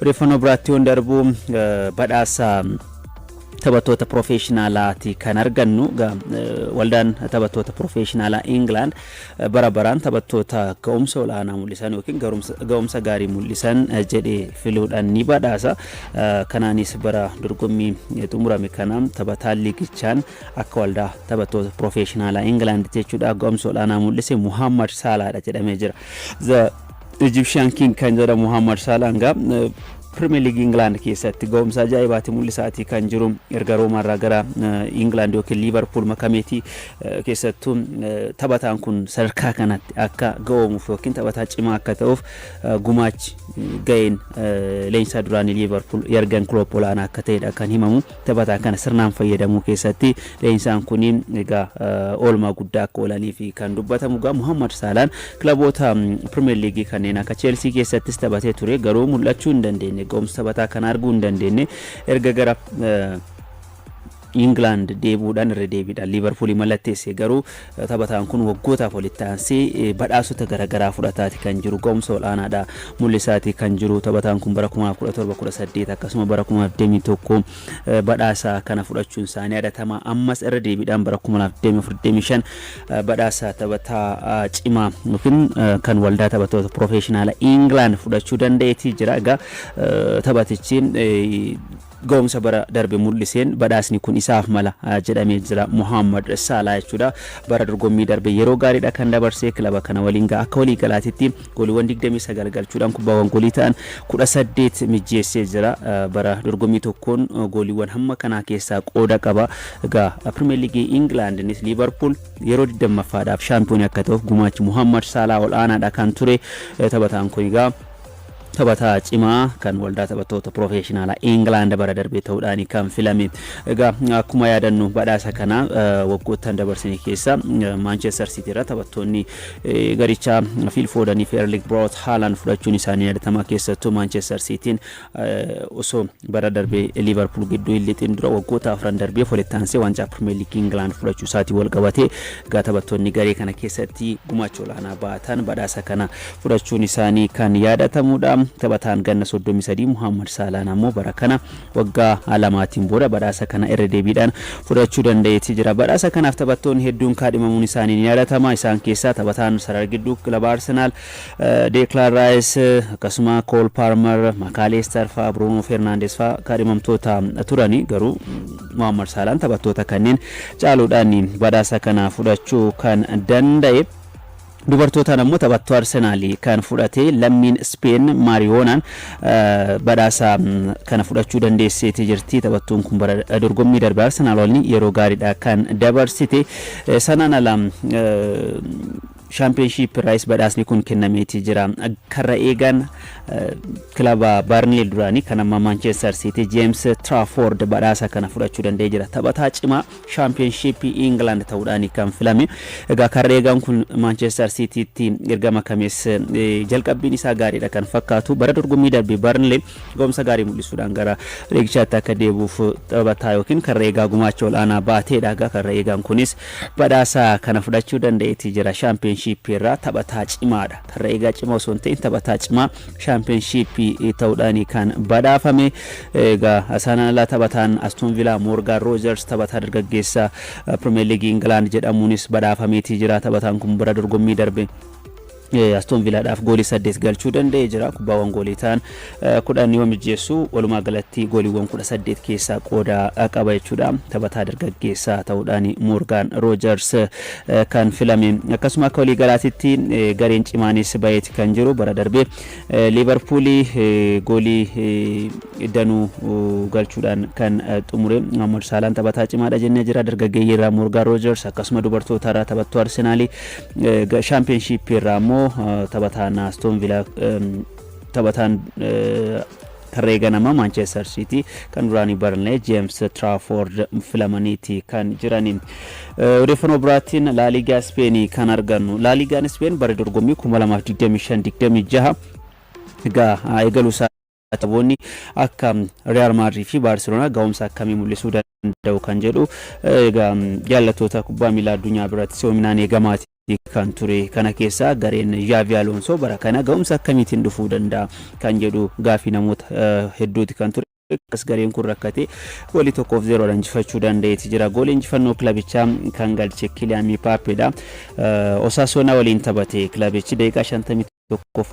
odeeffannoo biraatti yoon darbu badhaasa taphattoota professionalaati kan argannu waldaan taphattoota professionala England barabaraan taphattoota ga'umsa olaanaa mul'isan yookiin ga'umsa gaarii mul'isan jedhee filuudhaan ni badhaasa. Kanaanis bara dorgommii xumurame kana taphataan liigichaan akka waldaa taphattoota professionala England jechuudha ga'umsa olaanaa mul'ise Muhammad Salah jedhamee jira. The Egyptian King kan jedhamu Muhammad Salah Premier League England keessatti ga'umsa ajaa'ibaati mul'isaati kan jiru erga Roomaarraa gara England yookiin Liverpool makameetii keessattuu taphataan kun sadarkaa kanatti akka ga'oomuuf yookiin taphataa cimaa akka ta'uuf gumaachi ga'een leenjisaa duraanii Liverpool Jurgen Klopp olaanaa akka ta'edha kan himamu. Taphataa kana sirnaan fayyadamuu keessatti leensaan kun egaa oolmaa guddaa akka oolanii fi kan dubbatamu gaa Muhammad Salah kilaboota Premier League kanneen akka Chelsea keessattis taphatee ture garuu mul'achuu hin dandeenye. Ga'umsa taphataa kan arguu hin dandeenye erga gara England deebuudhaan irra deebiidhaan Liverpool mallatteesse garuu taphataan kun waggootaaf walitti aansee badhaasota garaagaraa fudhataati kan jiru ga'umsa olaanaadha mul'isaati kan jiru. Taphataan kun bara 2017 akkasuma bara 2021 badhaasa kana fudhachuun isaanii yaadatamaa. Ammas irra deebiidhaan bara 2025 badhaasa taphataa cimaa yookiin kan waldaa taphattoota professionala England fudhachuu danda'eeti jira. Egaa taphatichi ga'umsa bara darbe mul'iseen badhaasni kun isaaf mala jedhamee jira Muhammad Salah jechuudha. Bara dorgommii darbe yeroo gaariidha kan dabarsee kilaba kana waliin akka walii galaatitti gooliiwwan 29 galchuudhaan kubbaawwan goolii ta'an 18 mijjeessee jira. Bara dorgommii tokkoon gooliiwwan hamma kanaa keessaa qooda qaba. Egaa Premier League Englandnis Liverpool yeroo 20ffaadhaaf shaampiyoonii akka ta'uuf gumaachi Muhammad Salah olaanaadha kan ture. Taphataan kun egaa taphataa cimaa kan waldaa taphattoota professionala England bara darbee ta'uudhaan kan filame. Egaa akkuma yaadannu badhaasa kana waggoottan dabarsanii keessa Manchester City irra taphattoonni garichaa Phil Foden fi Erling Braut Haaland fudhachuun isaanii yaadatama. Keessattuu Manchester Cityin osoo bara darbee Liverpool gidduu illixiin dura waggoota afran darbee walitti aansee waancaa Premier League England fudhachuu isaatii wal qabatee egaa taphattoonni garee kana keessatti gumaacha olaanaa baatan badhaasa kana fudhachuun isaanii kan yaadatamudha. Taphataan ganna 33 Muhammad Salah ammoo bara kana waggaa lamaatiin booda badhaasa kana irra deebiidhaan fudhachuu danda'eeti jira. Badhaasa kanaaf taphattoonni hedduun kaadhimamuun isaanii ni yaadatama. Isaan keessaa taphataan sarara gidduu kilaba Arsenal Declan Rice akkasuma Cole Palmer, McAllister fa Bruno Fernandes fa kaadhimamtoota turani garuu Muhammad Salah taphattoota kanneen caaluudhaan badhaasa kana fudhachuu kan danda'e. Dubartoota ammoo taphattuu Arsenal kan fudhate lammiin Spain Marionaan badhaasa kana fudhachuu dandeesseeti jirti. Taphattuun kun bara dorgommii darbe Arsenal waliin yeroo gaariidha kan dabarsite. Sanaan ala Championship Rice badhaasni kun kennameeti jira. Karra eegan kilaba Burnley duraanii kan amma Manchester City James Trafford badhaasa kana fudhachuu danda'ee jira. Taphataa cimaa Championship England ta'uudhaan kan filame. Egaa karra eegan kun Manchester Citytti ergama kamees jalqabbiin isaa gaariidha kan fakkaatu. Bara dorgommii darbe Burnley ga'umsa gaarii mul'isuudhaan gara liigichaatti akka deebuuf taphataa yookiin karra eegaa gumaacha olaanaa baateedha. Karra eegan kunis badhaasa kana fudhachuu danda'eeti jira. Championship irraa taphataa cimaadha. Karra eegaa cimaa osoo hin ta'in taphataa cimaa Championship ta'uudhaan kan badhaafame. Egaa sanaan ala taphataan Aston Villa Morgan Rogers taphataa dargaggeessa Premier League England jedhamuunis badhaafameeti jira. Taphataan kun bara dorgommii darbe Aston Villa dhaaf goolii 8 galchuu danda'ee jira. Kubbaawwan goolii ta'an 10 yoo mijjeessu walumaa galatti gooliiwwan 18 keessaa qooda qaba jechuudha. Taphataa dargaggeessaa ta'uudhaan Morgan Rogers kan filame. Akkasuma akka walii galaatitti gareen cimaanis bayeeti kan jiru. Bara darbee Liverpool goolii danuu galchuudhaan kan xumure Muhammad Salah taphataa cimaadha jennee jira. Dargaggeeyyii irraa Morgan Rogers akkasuma dubartoota irraa taphattuu Arsenal Championship irraa ammoo taphataan Aston Villa taphataan karra eeganama Manchester City kan duraanii Burnley James Trafford filamaniiti kan jirani. Odeeffannoo biraatiin La Liga Spain kan argannu. La Liga Spain bara dorgommii 2025-26 egaa eegaluusaa taphoonni akka Real Madrid fi Barcelona ga'umsa akkamii mul'isuu danda'u kan jedhu egaa jaallattoota kubbaa miilaa addunyaa biratti soominaan eegamaati. kan ture kana keessa gareen Xavi Alonso bara kana ga'umsa akkamiitiin dhufuu danda'a kan jedhu gaafii namoota hedduuti kan ture. As gareen kun rakkate goolii 1-0 injifachuu danda'eeti jira. Goolii injifannoo kilabichaa kan galche Kylian Mbappeedha. Osasuna waliin taphate kilabichi daqiiqaa 51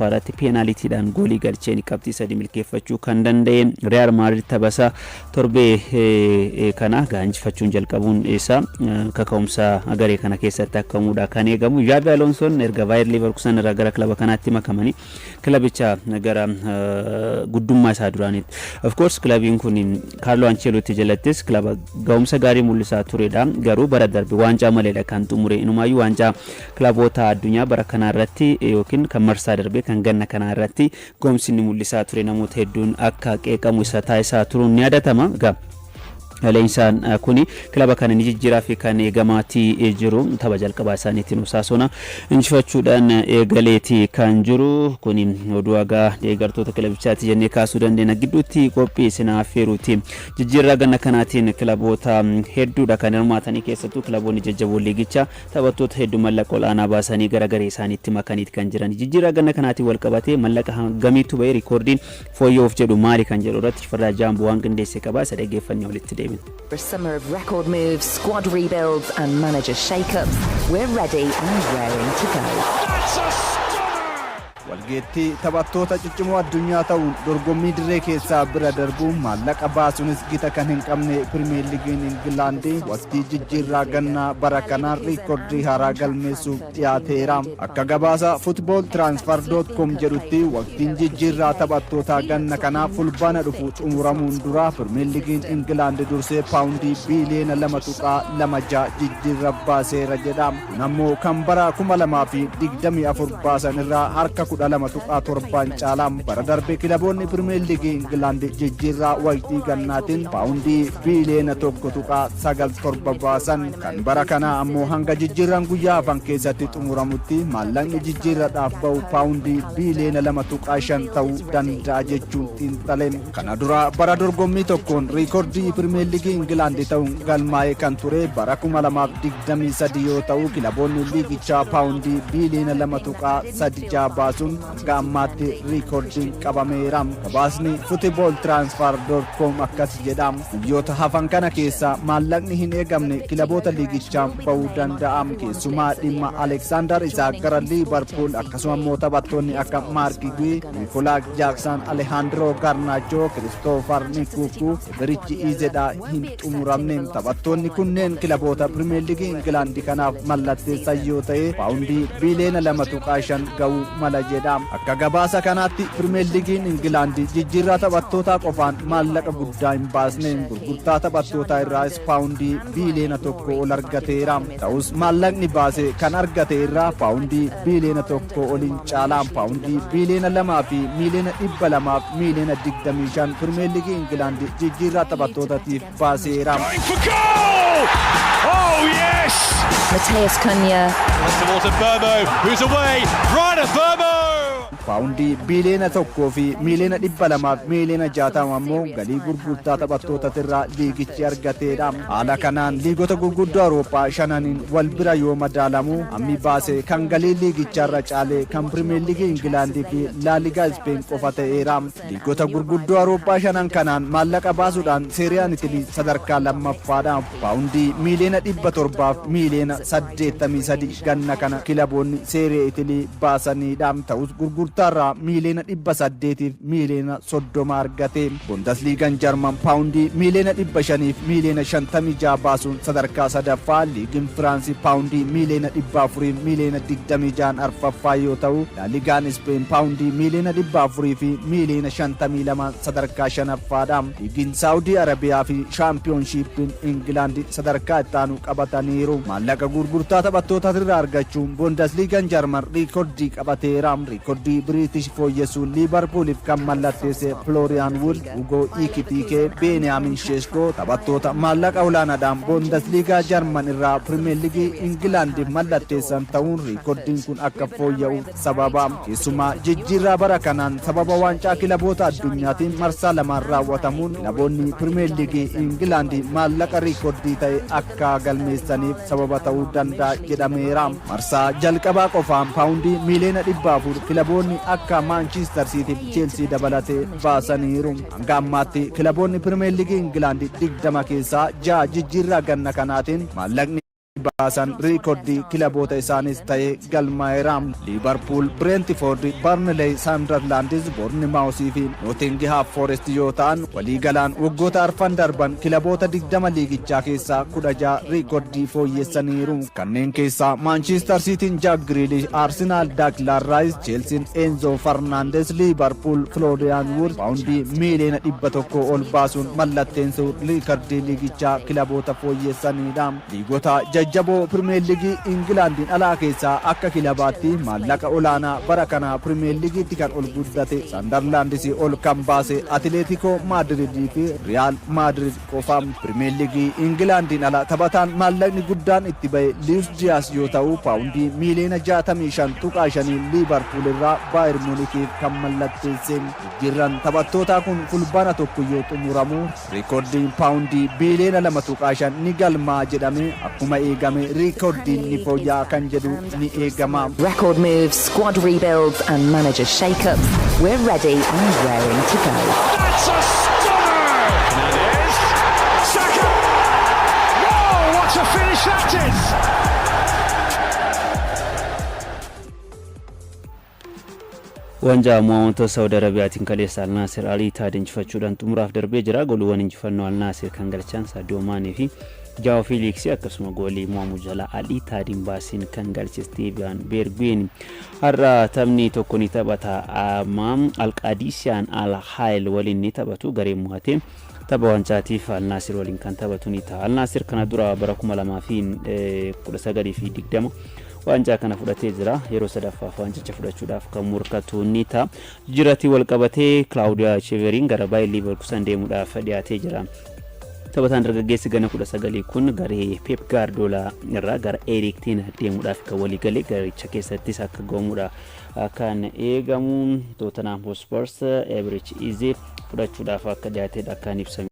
irratti peenaaliitiidhaan goolii galcheen qabxii 3 milkeeffachuu kan danda'e. Real Madrid taphasa torbee kana injifachuun jalqabuun isaa kaka'umsa garee kana keessatti akkamuudha kan eegamu. Xavi Alonso erga Bayer Leverkusen irraa gara kilaba kanaatti makamanii kilabicha gara guddummaa isaa duraanitti. Of course kilabiin kun Carlo Ancelotti jalattis kilaba ga'umsa gaarii mul'isaa turedha. Garuu bara darbe waancaa maleedha kan xumure. Inumaayyuu waancaa kilaboota addunyaa bara kana irratti yookiin kan marsaa darbe kan ganna kana irratti ga'umsi inni mul'isaa ture namoota hedduun akka qeeqamu isa taasisaa turuun ni yaadatama. Leensan kuni kilaba kana ni jijjiiraa fi kan eegamaatti jiru tapha jalqabaa isaaniitiin Osasuna injifachuudhaan eegaleeti kan jiru kuni oduu agaa deeggartoota kilabichaatti jennee kaasuu dandeenya. Gidduutti qophii sinaa affeeruuti jijjiirraa ganna kanaatiin kilaboota hedduudha kan hirmaatanii keessattuu kilaboonni jajjaboon liigichaa taphattoota hedduu mallaqa olaanaa baasanii gara garee isaaniitti makaniiti kan jiran. Jijjiirraa ganna kanaatiin wal qabatee mallaqa hangamiitu ba'ee rikoordiin fooyya'uuf jedhu maali kan jedhu irratti Shifarraa Jaamboo waan qindeesse qaba. Isa dhaggeeffannee walitti deemna. For a summer of record moves, squad rebuilds and manager shake-ups, we're ready and raring to go. Walgeetti taphattoota ciccimoo addunyaa ta'uun dorgommii dirree keessaa bira darbuun maallaqa baasuunis gita kan hin qabne Pirimeer Liigiin Ingilaandii waqtii jijjiirraa gannaa bara kanaan riikoordii haaraa galmeessuuf dhiyaateera. Akka gabaasa footballtransfer.com jedhutti waqtiin jijjiirraa taphattoota ganna kanaa fulbaana dhufu xumuramuun dura Pirimeer Liigiin Ingilaandii dursee paawundii biiliyoona 2.26 jijjiirra baaseera jedha. Nammoo kan bara 2024 baasan irraa harka 12.7 caalaan bara darbe kilaboonni Pirimeer Liigii Ingilaandii jijjiirraa waqtii gannaatiin paawundii biiliyoona 1.97 baasan. Kan bara kana ammoo hanga jijjiirraan guyyaa hafan keessatti xumuramutti maallaqni jijjiirradhaaf ba'u paawundii biiliyoona 2.5 ta'uu danda'a jechuun xiinxaleen. Kana dura bara dorgommii tokkoon riikoordii Pirimeer Liigii Ingilaandii ta'uun galmaa'ee kan ture bara 2023 yoo ta'u kilaboonni liigichaa paawundii biiliyoona 2.36 baasuun hanga ammaatti riikoordiin qabameera. Gabaasni footballtransfer.com akkas jedha. Guyyoota hafan kana keessa maallaqni hin eegamne kilaboota liigichaa ba'uu danda'a. Keessumaa dhimma Alexander Isak gara Liverpool akkasuma immoo taphattoonni akka Mark Gui, Nicolas Jackson, Alejandro Garnacho, Christopher Nkunku, Berichi Izedha hin xumuramne. Taphattoonni kunneen kilaboota Pirimeer Liigii Ingilaandii kanaaf mallatteessan yoo ta'e paawundii biiliyoona 2.5 ga'uu mala jedha. Akka gabaasa kanaatti Pirimeer Liigiin Ingilaandii jijjiirraa taphattootaa qofaan maallaqa guddaa hin baasne. Gurgurtaa taphattootaa irraas paawundii biiliyoona 1 ol argateera. Ta'us maallaqni baase kan argate irraa paawundii biiliyoona 1 ol hin caalaan paawundii biiliyoona 2 fi miiliyoona 200 fi miiliyoona 25 Pirimeer Liigii Ingilaandii jijjiirraa taphattootaatiif baaseera. Oh yes! Matheus Cunha. Towards Mbeumo, who's away, right at Mbeumo! Paawundii biiliyoona 1 fi miiliyoona 200 fi miiliyoona 60 ammoo galii gurgurtaa taphattootatirraa liigichi argateedha. Haala kanaan liigota gurguddoo Awurooppaa 5 wal bira yoo madaalamu hammi baase kan galii liigicharra caalee kan Pirimeer Liigii Ingilaandii fi Laa Liigaa Ispeen qofa ta'eera. Liigota gurguddoo Awurooppaa 5 kanaan maallaqa baasuudhaan seeriyaan Itilii sadarkaa lammaffaadha. Paawundii miiliyoona 700 fi miiliyoona 83 ganna kana kilaboonni seeriyaa Itilii baasaniidha. Ta'us gurgurtaarraa miiliyoona 800 fi miiliyoona 30 argate. Bundesliigaan Jarman paawundii miiliyoona 500 fi miiliyoona 56 baasuun sadarkaa sadaffaa. Liigiin Firaansii paawundii miiliyoona 400 fi miiliyoona 26 arfaffaa yoo ta'u Laa Liigaan Ispeen paawundii miiliyoona 400 fi miiliyoona 52 sadarkaa shanaffaadha. Liigiin Saawudii Arabiyaa fi Shaampiyoonshiippiin Ingilaandii sadarkaa ittaanu qabataniiru. Maallaqa gurgurtaa taphattootatirraa argachuun Bundesliigaan Jarman riikoordii qabateera. Riikoordii riikoordii British fooyyessuun Liverpooliif kan mallatteesse Florian Wirtz, Hugo Ekitike, Benjamin Sesko taphattoota maallaqa olaanaadhaan Bundesliga Jarman irraa Premier League Ingilaandiif mallatteessan ta'uun riikoordiin kun akka fooyya'uuf sababa. Keessumaa jijjiirraa bara kanaan sababa waancaa kilaboota addunyaatiin marsaa lamaan raawwatamuun kilaboonni Premier League Ingilaandii maallaqa riikoordii ta'e akka galmeessaniif sababa ta'uu danda'a jedhameera. Marsaa jalqabaa qofaan paawundii miliyoona 400 kilaboonni akka Manchester City fi Chelsea dabalatee baasaniiru. Hanga ammaatti kilaboonni Premier League Ingilaandii 20 keessaa 6 jijjiirraa ganna kanaatiin maallaqni baasan riikoordii kilaboota isaanis ta'e galmaa'eera. Liverpool, Brentford, Burnley, Sunderland, Bournemouth fi Nottingham Forest yoo ta'an waliigalaan waggoota arfan darban kilaboota 20 liigichaa keessaa 16 riikoordii fooyyessaniiru. Kanneen keessaa Manchester City Jack Grealish, Arsenal Declan Rice, Chelsea Enzo Fernandez, Liverpool Florian Wirtz paawundii miliyoona 100 ol baasuun mallatteessuun riikoordii liigichaa kilaboota fooyyessanidha. Liigota jajjaboo Premier League Ingilaandiin alaa keessaa akka kilabaatti maallaqa olaanaa bara kana Premier Leaguetti kan ol guddate Sunderlandis ol kan baase Atletico Madrid fi Real Madrid qofa. Premier League Ingilaandiin alaa taphataan maallaqni guddaan itti ba'e Luis Diaz yoo ta'u paawundii miliyoona 65.5 Liverpool irraa Bayern Munichiif kan mallatteesse. Jijjiirraan taphattootaa kun fulbaana tokko yoo xumuramu riikoordiin paawundii biliyoona 2.5 ni galmaa jedhame akkuma eegame riikoordiin ni fooyyaa kan jedhu ni eegama. Record moves, squad rebuilds and manager shake-ups. We're ready and raring to go. That's a stunner! Hernandez. Saka! Whoa, what a finish that is! Wanja Mohamed Saudi Arabiyaatiin kaleessa Al Nassr Al Ittihad injifachuudhaan xumuraaf darbee jira. Gooliiwwan injifannoo Al Nassr kan galchan Sadio Mane fi Joao Felix akkasuma goolii Mohamed Salah Al Ittihadiin baasiin kan galche Steven Bergwijn. Har'a taphni tokko ni taphata amma Al Qadisiyaan Al Hayl waliin ni taphatu garee mo'atee tapha wancaatiif Al Nassr waliin kan taphatu ni ta'a. Al Nassr kana dura bara 2019 waancaa kana fudhatee jira. Yeroo sadaffaaf waancicha fudhachuudhaaf kan murkatu ni ta'a. Jiratii wal qabatee Claudia Cheverin gara Bayer Leverkusen deemuudhaaf dhiyaatee jira. Taphataan dargaggeessi gana 19 kun garee Pep Guardiola irraa gara Erik ten Hag deemuudhaaf kan walii galee garicha keessattis akka goomuudha kan eegamu. Tottenham Hotspur Eberechi Eze fudhachuudhaaf akka dhiyaateedha kan ibsame.